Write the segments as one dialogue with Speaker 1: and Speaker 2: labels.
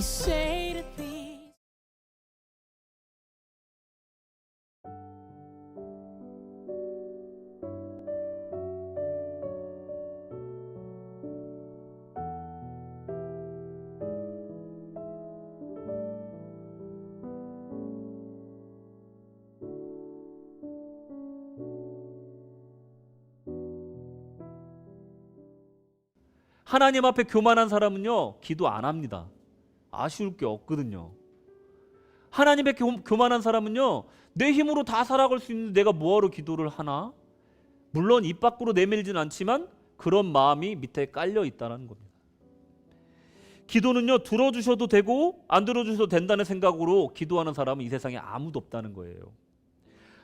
Speaker 1: say to these.
Speaker 2: 하나님 앞에 교만한 사람은요 기도 안 합니다. 아쉬울 게 없거든요. 하나님 앞에 교만한 사람은요 내 힘으로 다 살아갈 수 있는데 내가 뭐하러 기도를 하나? 물론 입 밖으로 내밀지는 않지만 그런 마음이 밑에 깔려 있다는 겁니다. 기도는요 들어주셔도 되고 안 들어주셔도 된다는 생각으로 기도하는 사람은 이 세상에 아무도 없다는 거예요.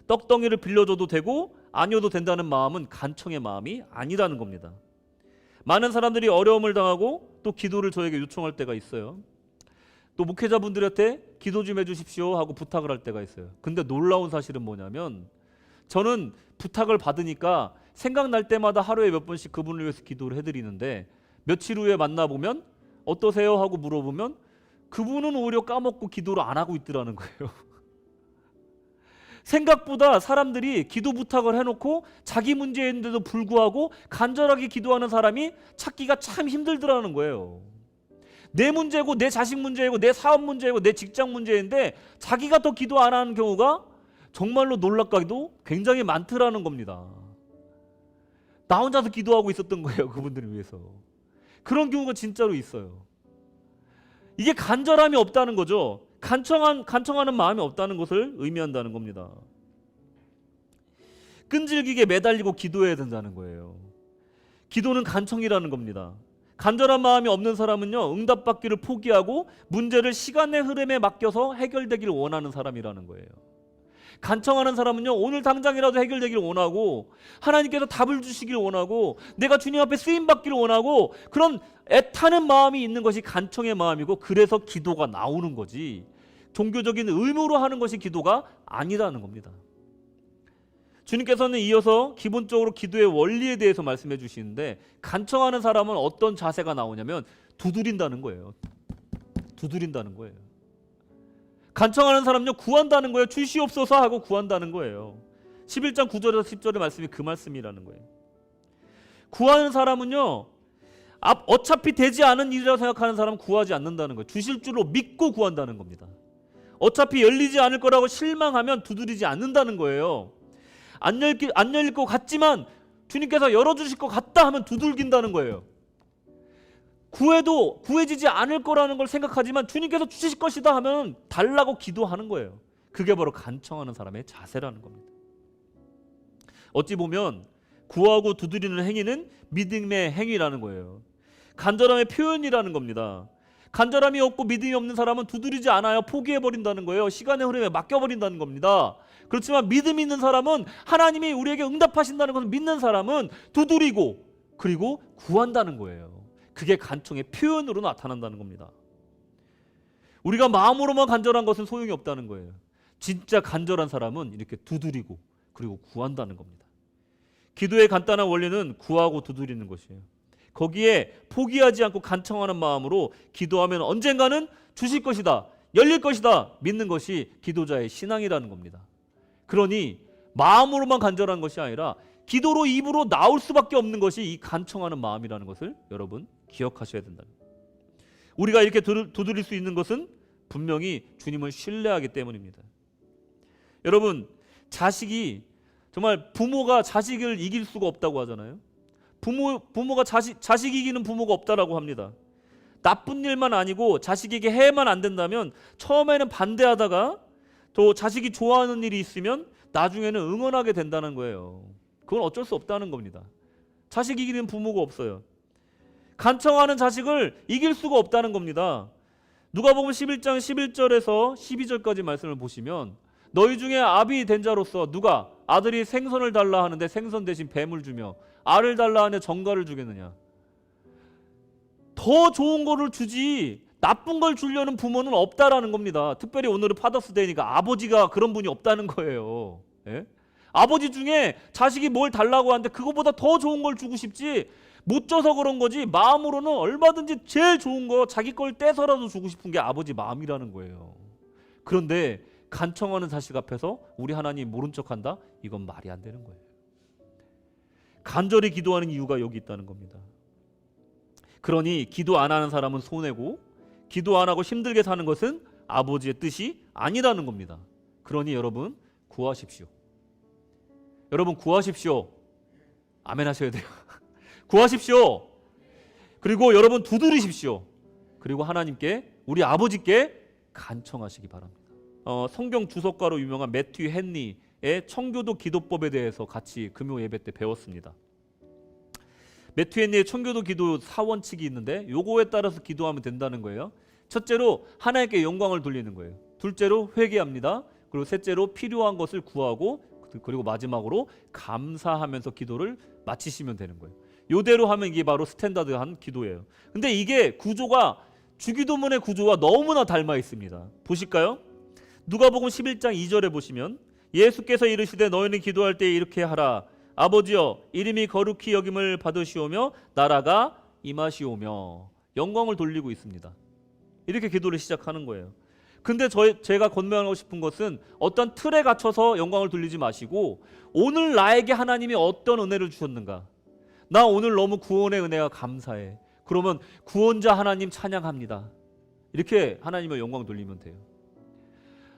Speaker 2: 떡덩이를 빌려줘도 되고 아니어도 된다는 마음은 간청의 마음이 아니라는 겁니다. 많은 사람들이 어려움을 당하고 또 기도를 저에게 요청할 때가 있어요. 또 목회자분들한테 기도 좀 해주십시오 하고 부탁을 할 때가 있어요. 근데 놀라운 사실은 뭐냐면 저는 부탁을 받으니까 생각날 때마다 하루에 몇 번씩 그분을 위해서 기도를 해드리는데 며칠 후에 만나보면 어떠세요 하고 물어보면 그분은 오히려 까먹고 기도를 안 하고 있더라는 거예요. 생각보다 사람들이 기도 부탁을 해놓고 자기 문제인데도 불구하고 간절하게 기도하는 사람이 찾기가 참 힘들더라는 거예요. 내 문제고 내 자식 문제이고 내 사업 문제이고 내 직장 문제인데 자기가 더 기도 안 하는 경우가 정말로 놀랍게도 굉장히 많더라는 겁니다. 나 혼자서 기도하고 있었던 거예요. 그분들을 위해서. 그런 경우가 진짜로 있어요. 이게 간절함이 없다는 거죠. 간청하는 마음이 없다는 것을 의미한다는 겁니다. 끈질기게 매달리고 기도해야 된다는 거예요. 기도는 간청이라는 겁니다. 간절한 마음이 없는 사람은요 응답받기를 포기하고 문제를 시간의 흐름에 맡겨서 해결되기를 원하는 사람이라는 거예요. 간청하는 사람은요 오늘 당장이라도 해결되기를 원하고 하나님께서 답을 주시기를 원하고 내가 주님 앞에 쓰임받기를 원하고 그런 애타는 마음이 있는 것이 간청의 마음이고 그래서 기도가 나오는 거지 종교적인 의무로 하는 것이 기도가 아니라는 겁니다. 주님께서는 이어서 기본적으로 기도의 원리에 대해서 말씀해 주시는데 간청하는 사람은 어떤 자세가 나오냐면 두드린다는 거예요. 두드린다는 거예요. 간청하는 사람은요 구한다는 거예요. 주시옵소서 하고 구한다는 거예요. 11장 9절에서 10절의 말씀이 그 말씀이라는 거예요. 구하는 사람은요 어차피 되지 않은 일이라고 생각하는 사람은 구하지 않는다는 거예요. 주실 줄로 믿고 구한다는 겁니다. 어차피 열리지 않을 거라고 실망하면 두드리지 않는다는 거예요. 안 열릴 것 같지만 주님께서 열어주실 것 같다 하면 두들긴다는 거예요. 구해도 구해지지 않을 거라는 걸 생각하지만 주님께서 주실 것이다 하면 달라고 기도하는 거예요. 그게 바로 간청하는 사람의 자세라는 겁니다. 어찌 보면 구하고 두드리는 행위는 믿음의 행위라는 거예요. 간절함의 표현이라는 겁니다. 간절함이 없고 믿음이 없는 사람은 두드리지 않아요. 포기해버린다는 거예요. 시간의 흐름에 맡겨버린다는 겁니다. 그렇지만 믿음이 있는 사람은 하나님이 우리에게 응답하신다는 것을 믿는 사람은 두드리고 그리고 구한다는 거예요. 그게 간청의 표현으로 나타난다는 겁니다. 우리가 마음으로만 간절한 것은 소용이 없다는 거예요. 진짜 간절한 사람은 이렇게 두드리고 그리고 구한다는 겁니다. 기도의 간단한 원리는 구하고 두드리는 것이에요. 거기에 포기하지 않고 간청하는 마음으로 기도하면 언젠가는 주실 것이다, 열릴 것이다 믿는 것이 기도자의 신앙이라는 겁니다. 그러니 마음으로만 간절한 것이 아니라 기도로 입으로 나올 수밖에 없는 것이 이 간청하는 마음이라는 것을 여러분 기억하셔야 된다는 거예요. 우리가 이렇게 두드릴 수 있는 것은 분명히 주님을 신뢰하기 때문입니다. 여러분 자식이 정말 부모가 자식을 이길 수가 없다고 하잖아요. 부모가 자식 이기는 부모가 없다라고 합니다. 나쁜 일만 아니고 자식에게 해만 안 된다면 처음에는 반대하다가 또 자식이 좋아하는 일이 있으면 나중에는 응원하게 된다는 거예요. 그건 어쩔 수 없다는 겁니다. 자식 이기는 부모가 없어요. 간청하는 자식을 이길 수가 없다는 겁니다. 누가복음 11장 11절에서 12절까지 말씀을 보시면 너희 중에 아비 된 자로서 누가 아들이 생선을 달라 하는데 생선 대신 뱀을 주며 알을 달라 하는데 정갈을 주겠느냐. 더 좋은 거를 주지 나쁜 걸 주려는 부모는 없다라는 겁니다. 특별히 오늘은 파더스데이니까 아버지가 그런 분이 없다는 거예요. 예? 아버지 중에 자식이 뭘 달라고 하는데 그거보다 더 좋은 걸 주고 싶지 못 줘서 그런 거지 마음으로는 얼마든지 제일 좋은 거 자기 걸 떼서라도 주고 싶은 게 아버지 마음이라는 거예요. 그런데 간청하는 자식 앞에서 우리 하나님 모른 척한다? 이건 말이 안 되는 거예요. 간절히 기도하는 이유가 여기 있다는 겁니다. 그러니 기도 안 하는 사람은 손해고 기도 안 하고 힘들게 사는 것은 아버지의 뜻이 아니라는 겁니다. 그러니 여러분 구하십시오. 여러분 구하십시오. 아멘 하셔야 돼요. 구하십시오. 그리고 여러분 두드리십시오. 그리고 하나님께 우리 아버지께 간청하시기 바랍니다. 성경 주석가로 유명한 매튜 헨리의 청교도 기도법에 대해서 같이 금요 예배 때 배웠습니다. 매튜 헨리의 청교도 기도 4원칙이 있는데 요거에 따라서 기도하면 된다는 거예요. 첫째로 하나님께 영광을 돌리는 거예요. 둘째로 회개합니다. 그리고 셋째로 필요한 것을 구하고 그리고 마지막으로 감사하면서 기도를 마치시면 되는 거예요. 요대로 하면 이게 바로 스탠다드한 기도예요. 근데 이게 구조가 주기도문의 구조와 너무나 닮아 있습니다. 보실까요? 누가복음 11장 2절에 보시면 예수께서 이르시되 너희는 기도할 때 이렇게 하라. 아버지여 이름이 거룩히 여김을 받으시오며 나라가 임하시오며 영광을 돌리고 있습니다. 이렇게 기도를 시작하는 거예요. 근데 제가 권면하고 싶은 것은 어떤 틀에 갇혀서 영광을 돌리지 마시고 오늘 나에게 하나님이 어떤 은혜를 주셨는가, 나 오늘 너무 구원의 은혜가 감사해. 그러면 구원자 하나님 찬양합니다. 이렇게 하나님의 영광 돌리면 돼요.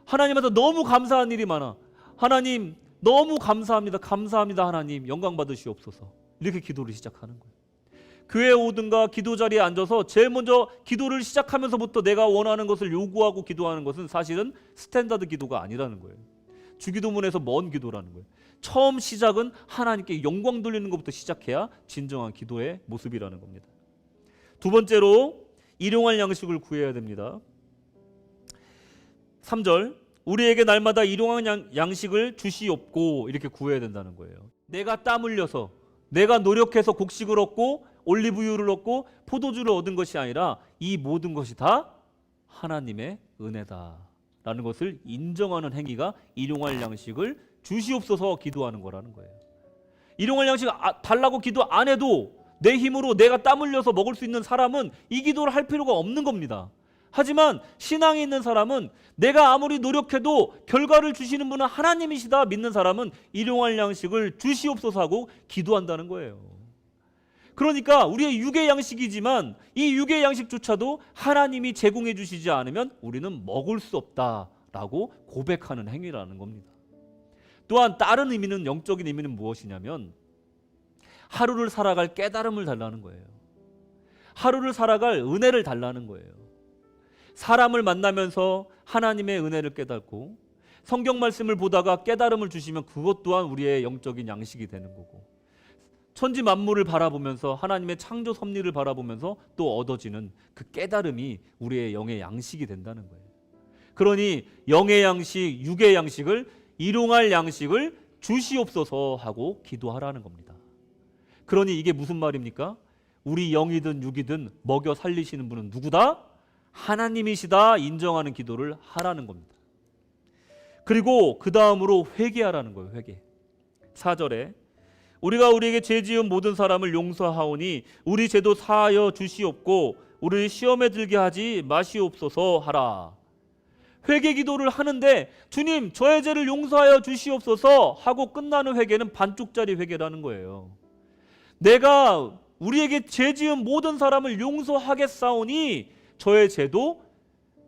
Speaker 2: 하나님한테 너무 감사한 일이 많아. 하나님 너무 감사합니다. 감사합니다 하나님 영광 받으시옵소서. 이렇게 기도를 시작하는 거예요. 교회 오든가 기도 자리에 앉아서 제일 먼저 기도를 시작하면서부터 내가 원하는 것을 요구하고 기도하는 것은 사실은 스탠다드 기도가 아니라는 거예요. 주기도문에서 먼 기도라는 거예요. 처음 시작은 하나님께 영광 돌리는 것부터 시작해야 진정한 기도의 모습이라는 겁니다. 두 번째로 일용할 양식을 구해야 됩니다. 3절 우리에게 날마다 일용할 양식을 주시옵고 이렇게 구해야 된다는 거예요. 내가 땀 흘려서 내가 노력해서 곡식을 얻고 올리브유를 얻고 포도주를 얻은 것이 아니라 이 모든 것이 다 하나님의 은혜다라는 것을 인정하는 행위가 일용할 양식을 주시옵소서 기도하는 거라는 거예요. 일용할 양식 달라고 기도 안 해도 내 힘으로 내가 땀 흘려서 먹을 수 있는 사람은 이 기도를 할 필요가 없는 겁니다. 하지만 신앙이 있는 사람은 내가 아무리 노력해도 결과를 주시는 분은 하나님이시다 믿는 사람은 일용할 양식을 주시옵소서 하고 기도한다는 거예요. 그러니까 우리의 육의 양식이지만 이 육의 양식조차도 하나님이 제공해 주시지 않으면 우리는 먹을 수 없다라고 고백하는 행위라는 겁니다. 또한 다른 의미는, 영적인 의미는 무엇이냐면 하루를 살아갈 깨달음을 달라는 거예요. 하루를 살아갈 은혜를 달라는 거예요. 사람을 만나면서 하나님의 은혜를 깨닫고 성경 말씀을 보다가 깨달음을 주시면 그것 또한 우리의 영적인 양식이 되는 거고, 천지 만물을 바라보면서 하나님의 창조 섭리를 바라보면서 또 얻어지는 그 깨달음이 우리의 영의 양식이 된다는 거예요. 그러니 영의 양식, 육의 양식을 일용할 양식을 주시옵소서 하고 기도하라는 겁니다. 그러니 이게 무슨 말입니까? 우리 영이든 육이든 먹여 살리시는 분은 누구다? 하나님이시다 인정하는 기도를 하라는 겁니다. 그리고 그 다음으로 회개하라는 거예요. 회개. 4절에 우리가 우리에게 죄 지은 모든 사람을 용서하오니 우리 죄도 사하여 주시옵고 우리를 시험에 들게 하지 마시옵소서 하라. 회개 기도를 하는데 주님 저의 죄를 용서하여 주시옵소서 하고 끝나는 회개는 반쪽짜리 회개라는 거예요. 내가 우리에게 죄 지은 모든 사람을 용서하겠사오니 저의 죄도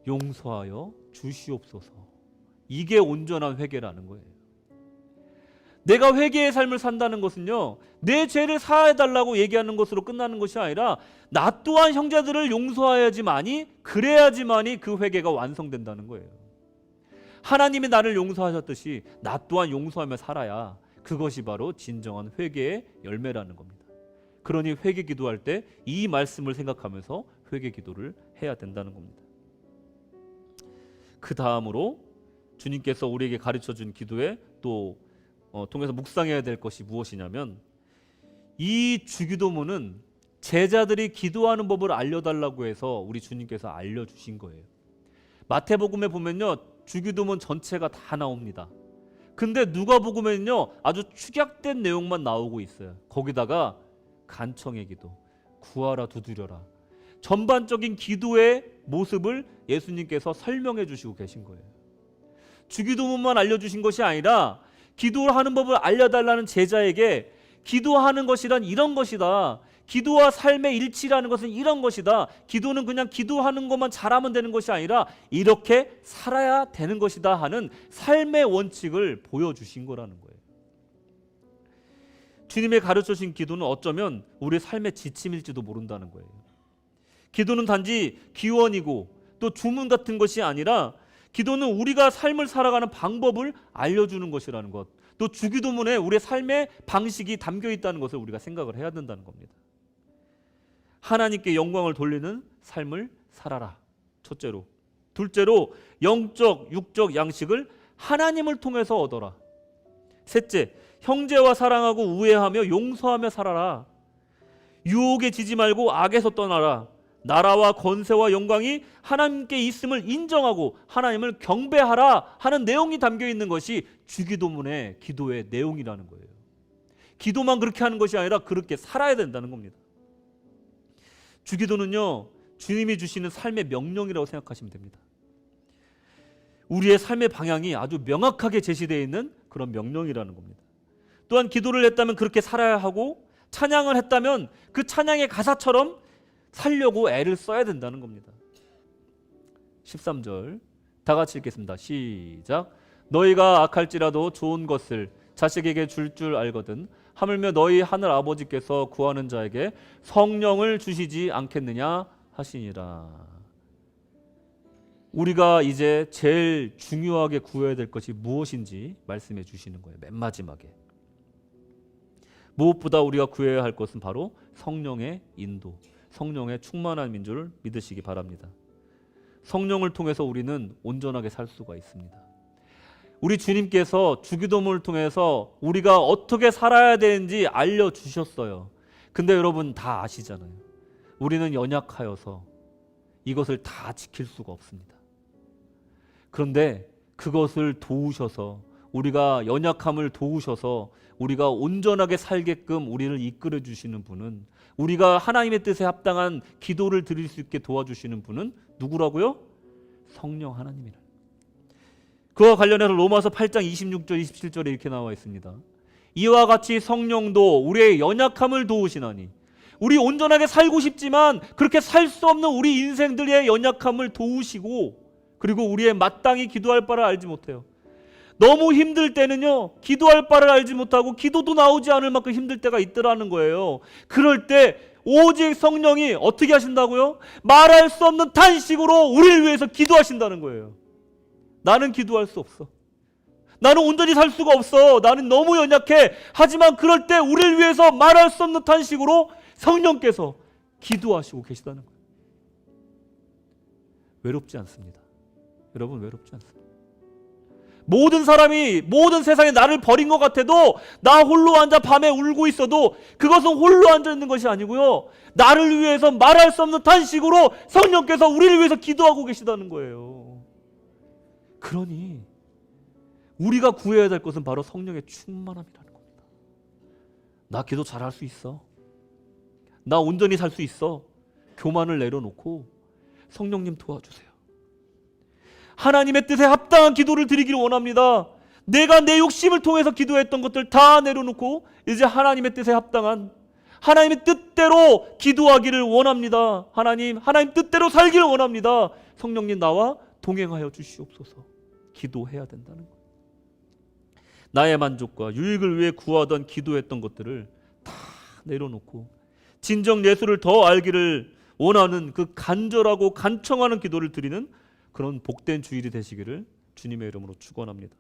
Speaker 2: 용서하여 주시옵소서. 이게 온전한 회개라는 거예요. 내가 회개의 삶을 산다는 것은요, 내 죄를 사해달라고 얘기하는 것으로 끝나는 것이 아니라 나 또한 형제들을 용서해야지만이, 그래야지만이 그 회개가 완성된다는 거예요. 하나님이 나를 용서하셨듯이 나 또한 용서하며 살아야 그것이 바로 진정한 회개의 열매라는 겁니다. 그러니 회개 기도할 때 이 말씀을 생각하면서 회개 기도를 해야 된다는 겁니다. 그 다음으로 주님께서 우리에게 가르쳐준 기도에 또 통해서 묵상해야 될 것이 무엇이냐면, 이 주기도문은 제자들이 기도하는 법을 알려달라고 해서 우리 주님께서 알려주신 거예요. 마태복음에 보면요 주기도문 전체가 다 나옵니다. 근데 누가복음에는요 아주 축약된 내용만 나오고 있어요. 거기다가 간청의 기도, 구하라 두드려라. 전반적인 기도의 모습을 예수님께서 설명해 주시고 계신 거예요. 주기도문만 알려주신 것이 아니라 기도를 하는 법을 알려달라는 제자에게 기도하는 것이란 이런 것이다. 기도와 삶의 일치라는 것은 이런 것이다. 기도는 그냥 기도하는 것만 잘하면 되는 것이 아니라 이렇게 살아야 되는 것이다 하는 삶의 원칙을 보여주신 거라는 거예요. 주님의 가르쳐주신 기도는 어쩌면 우리의 삶의 지침일지도 모른다는 거예요. 기도는 단지 기원이고 또 주문 같은 것이 아니라 기도는 우리가 삶을 살아가는 방법을 알려주는 것이라는 것, 또 주기도문에 우리의 삶의 방식이 담겨 있다는 것을 우리가 생각을 해야 된다는 겁니다. 하나님께 영광을 돌리는 삶을 살아라. 첫째로. 둘째로 영적, 육적 양식을 하나님을 통해서 얻어라. 셋째, 형제와 사랑하고 우애하며 용서하며 살아라. 유혹에 지지 말고 악에서 떠나라. 나라와 권세와 영광이 하나님께 있음을 인정하고 하나님을 경배하라 하는 내용이 담겨 있는 것이 주기도문의 기도의 내용이라는 거예요. 기도만 그렇게 하는 것이 아니라 그렇게 살아야 된다는 겁니다. 주기도는요, 주님이 주시는 삶의 명령이라고 생각하시면 됩니다. 우리의 삶의 방향이 아주 명확하게 제시되어 있는 그런 명령이라는 겁니다. 또한 기도를 했다면 그렇게 살아야 하고, 찬양을 했다면 그 찬양의 가사처럼 살려고 애를 써야 된다는 겁니다. 13절 다 같이 읽겠습니다. 시작. 너희가 악할지라도 좋은 것을 자식에게 줄 알거든 하물며 너희 하늘 아버지께서 구하는 자에게 성령을 주시지 않겠느냐 하시니라. 우리가 이제 제일 중요하게 구해야 될 것이 무엇인지 말씀해 주시는 거예요. 맨 마지막에. 무엇보다 우리가 구해야 할 것은 바로 성령의 인도, 성령의 충만한 민주를 믿으시기 바랍니다. 성령을 통해서 우리는 온전하게 살 수가 있습니다. 우리 주님께서 주기도문을 통해서 우리가 어떻게 살아야 되는지 알려주셨어요. 근데 여러분 다 아시잖아요. 우리는 연약하여서 이것을 다 지킬 수가 없습니다. 그런데 그것을 도우셔서, 우리가 연약함을 도우셔서 우리가 온전하게 살게끔 우리를 이끌어 주시는 분은, 우리가 하나님의 뜻에 합당한 기도를 드릴 수 있게 도와주시는 분은 누구라고요? 성령 하나님이라. 그와 관련해서 로마서 8장 26절 27절에 이렇게 나와 있습니다. 이와 같이 성령도 우리의 연약함을 도우시나니, 우리 온전하게 살고 싶지만 그렇게 살 수 없는 우리 인생들의 연약함을 도우시고, 그리고 우리의 마땅히 기도할 바를 알지 못해요. 너무 힘들 때는요, 기도할 바를 알지 못하고 기도도 나오지 않을 만큼 힘들 때가 있더라는 거예요. 그럴 때 오직 성령이 어떻게 하신다고요? 말할 수 없는 탄식으로 우리를 위해서 기도하신다는 거예요. 나는 기도할 수 없어. 나는 온전히 살 수가 없어. 나는 너무 연약해. 하지만 그럴 때 우리를 위해서 말할 수 없는 탄식으로 성령께서 기도하시고 계시다는 거예요. 외롭지 않습니다. 여러분, 외롭지 않습니다. 모든 사람이, 모든 세상에 나를 버린 것 같아도, 나 홀로 앉아 밤에 울고 있어도 그것은 홀로 앉아 있는 것이 아니고요, 나를 위해서 말할 수 없는 탄식으로 성령께서 우리를 위해서 기도하고 계시다는 거예요. 그러니 우리가 구해야 될 것은 바로 성령의 충만함이라는 겁니다. 나 기도 잘할 수 있어. 나 온전히 살 수 있어. 교만을 내려놓고 성령님 도와주세요. 하나님의 뜻에 합당한 기도를 드리기를 원합니다. 내가 내 욕심을 통해서 기도했던 것들 다 내려놓고 이제 하나님의 뜻에 합당한, 하나님의 뜻대로 기도하기를 원합니다. 하나님 뜻대로 살기를 원합니다. 성령님 나와 동행하여 주시옵소서. 기도해야 된다는 거예요. 나의 만족과 유익을 위해 구하던 기도했던 것들을 다 내려놓고 진정 예수를 더 알기를 원하는 그 간절하고 간청하는 기도를 드리는 그런 복된 주일이 되시기를 주님의 이름으로 축원합니다.